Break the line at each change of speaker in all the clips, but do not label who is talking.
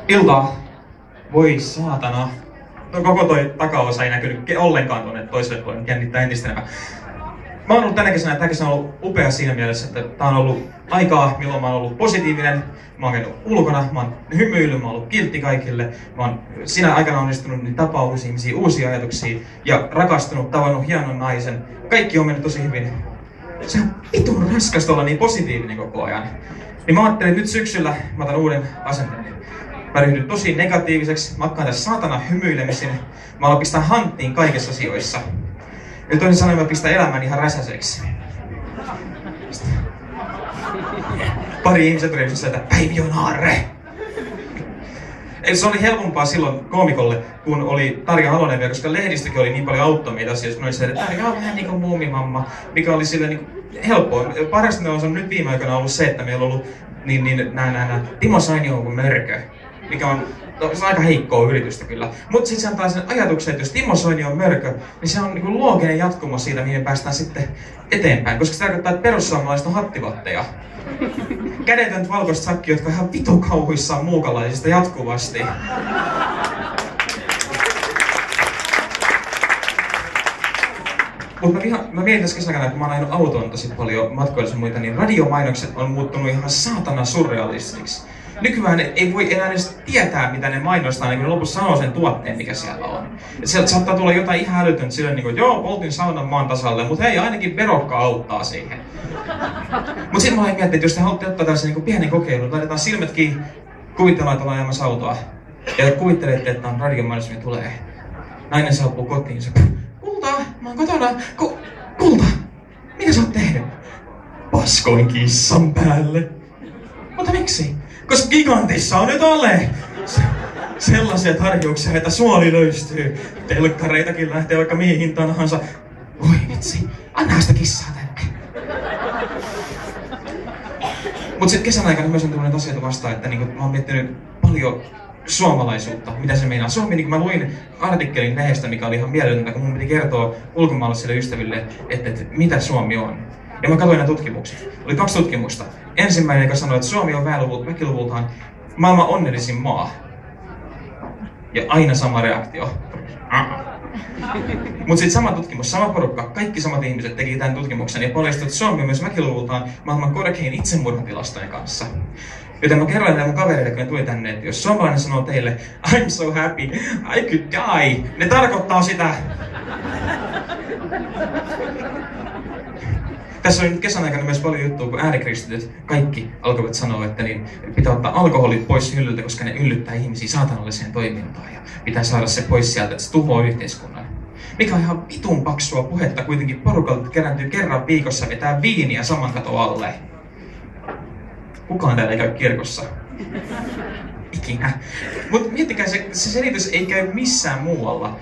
Iltaa. Voi saatana. No koko toi takaosa ei näkynyt ollenkaan tuonne toiselle puolelle, jännittää entistä enemmän. Mä oon ollut tänä kesänä, tämä kesä on ollut upea siinä mielessä, että tää on ollut aikaa, milloin mä oon ollut positiivinen. Mä oon käynyt ulkona, mä oon hymyillyt, mä oon ollut kiltti kaikille. Mä oon siinä aikana onnistunut niin tapaa uusia ihmisiä, uusia ajatuksia ja rakastunut, tavannut hienon naisen. Kaikki on mennyt tosi hyvin. Se on vitun raskasta olla niin positiivinen koko ajan. Niin mä ajattelin, että nyt syksyllä mä otan uuden asenteen. Mä ryhdyn tosi negatiiviseksi, mä akkaan tässä saatana hymyilemisen. Mä aloin pistää hanttiin kaikissa asioissa. Ja toisin sanoen mä pistän elämän ihan räsäseksi. Pari ihmiset tuli että Päivi on aarre! Eli se oli helpompaa silloin koomikolle, kun oli Tarja Halonen, koska lehdistökin oli niin paljon auttoi meitä asioissa, kun oli se, että Tarja on vähän niin kuin muumimamma, mikä oli sille niin helppoa. Parasta on nyt viime aikoina ollut se, että meillä on ollut nää Timo Sainio kuin mörkö, mikä on, se on aika heikkoa yritystä kyllä. Mutta sitten se antaa sen ajatuksen, että jos Timo Soini on mörkö, niin se on niin looginen jatkumo siitä, mihin päästään sitten eteenpäin. Koska se tarkoittaa, että perussuomalaiset on hattivatteja. Kädetöntä valkoista sakkia, jotka on ihan vitu kauhuissaan muukalaisista jatkuvasti. Mutta mä mietin tässä kesäkänä, että mä oon ajanut autoon tosi paljon matkoillisia muita, niin radiomainokset on muuttunut ihan saatana surrealistiksi. Nykyään ei voi enää edes tietää, mitä ne mainostaa, niin kun lopussa sanoo sen tuotteen, mikä siellä on. Et sieltä saattaa tulla jotain ihan älytöntä silleen, niin kuin, joo, poltin saunan maan tasalle, mutta hei, ainakin verokka auttaa siihen. Mut sitten mä olin miettinyt, että jos te haluatte ottaa tällaisen niin pienen kokeilun, laitetaan silmät kiinni, kuvitellaan, että ollaan ajamassa autoa. Ja kuvittelette, että on radiomainos, mikä tulee. Nainen saapuu kotiin, se Kulta, mä oon kotona. Kulta, mitä sä oot tehnyt? Paskoin kissan päälle. Mutta miksi? Koska Gigantissa on nyt alle! Sellaisia tarjouksia, että suoli löystyy. Telkkareitakin lähtee vaikka mihin hintaan tahansa. Voi vitsi, anna sitä kissaa tänne. Mut sit kesän aikana myös on tullut asioita vastaan, että mä oon miettinyt paljon suomalaisuutta, mitä se meinaa. Suomi, mä luin artikkelin lehdestä, mikä oli ihan mieletöntä, kun mun piti kertoa ulkomaalaisille ystäville, että mitä Suomi on. Ja mä katsoin nämä tutkimukset. Oli 2 tutkimusta. Ensimmäinen, joka sanoi, että Suomi on väkiluvultaan maailman onnellisin maa. Ja aina sama reaktio. Mutta sitten sama tutkimus, sama porukka, kaikki samat ihmiset teki tämän tutkimuksen ja paljastui, että Suomi on myös väkiluvultaan maailman korkein itsemurhatilastojen kanssa. Joten mä kerroin näille mun kavereille, kun ne tuli tänne, että jos suomalainen sanoo teille I'm so happy, I could die, ne tarkoittaa sitä. Tässä oli nyt kesän aikana myös paljon juttua, kun äärikristityt kaikki alkoivat sanoa, että niin pitää ottaa alkoholit pois hyllyltä, koska ne yllyttää ihmisiä saatanalliseen toimintaan ja pitää saada se pois sieltä, että se tuhoaa yhteiskunnan. Mikä on ihan vitun paksua puhetta kuitenkin porukalta kerääntyy kerran viikossa vetää viiniä saman katon alle. Kukaan täällä ei käy kirkossa. Ikinä. Mut miettikää, se selitys ei käy missään muualla.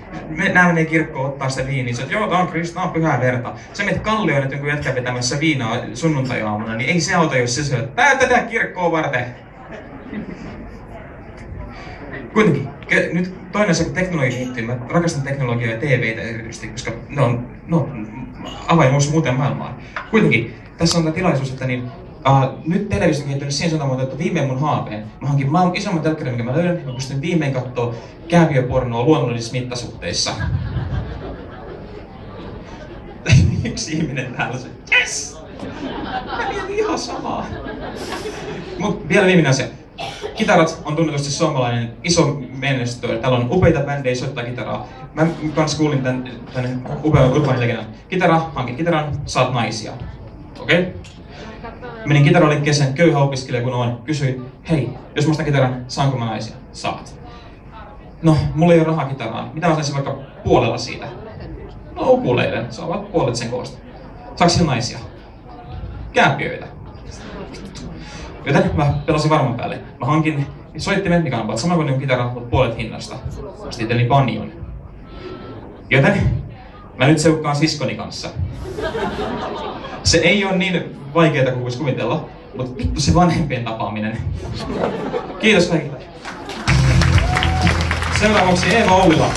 Nää menee kirkkoon ottaa sitä viiniä, että joo, tää on pyhää verta. Sä menet Kallioon, että jonkun jätkää vetämässä viinaa sunnuntai-aamuna, niin ei se auta, jos se syö, että tätä kirkkoa varten. Kuitenkin, nyt toinen se, kun teknologia kehittyy, mä rakastan teknologiaa ja TV:tä erityisesti, koska ne on avain muuten maailmaan. Kuitenkin, tässä on tämä tilaisuus, että nyt televisio on kehittynyt siihen suuntaan, että viimein mun haapeen. Mä hankin isomman telkkarin, minkä mä löydän, ja mä pystyn viimein katsoa kääpiöpornoa luonnollisissa mittasuhteissa. Yksi ihminen täällä se, yes! Mä mietin ihan samaa. Mut vielä viimeinen asia. Kitarat on tunnetusti suomalainen iso menestö. Täällä on upeita bändejä soittaa kitaraa. Mä kans kuulin tän upean urban legendan. Hankit kitaran, saat naisia. Okei? Okay? Menin kitaralle kesän, köyhä opiskelija kun on, kysyin, hei, jos mä ostan kitaran, saanko mä naisia? Saat. No, mulla ei ole rahaa kitaraan. Mitä mä saisin vaikka puolella siitä? No, ukuleilen. Saa vaan puolet sen koosta. Saaks sillä naisia? Kääpiöitä. Joten mä pelasin varman päälle. Mä hankin soittimen, mikä on about sama kuin kitara, mutta puolet hinnasta. Ostin itselleni banjon. Joten mä nyt seukkaan siskoni kanssa. Se ei ole niin vaikeeta kuin voisi kuvitella, mutta vittu se vanhempien tapaaminen. Kiitos kaikille. Seuraavaksi Eeva Oulila.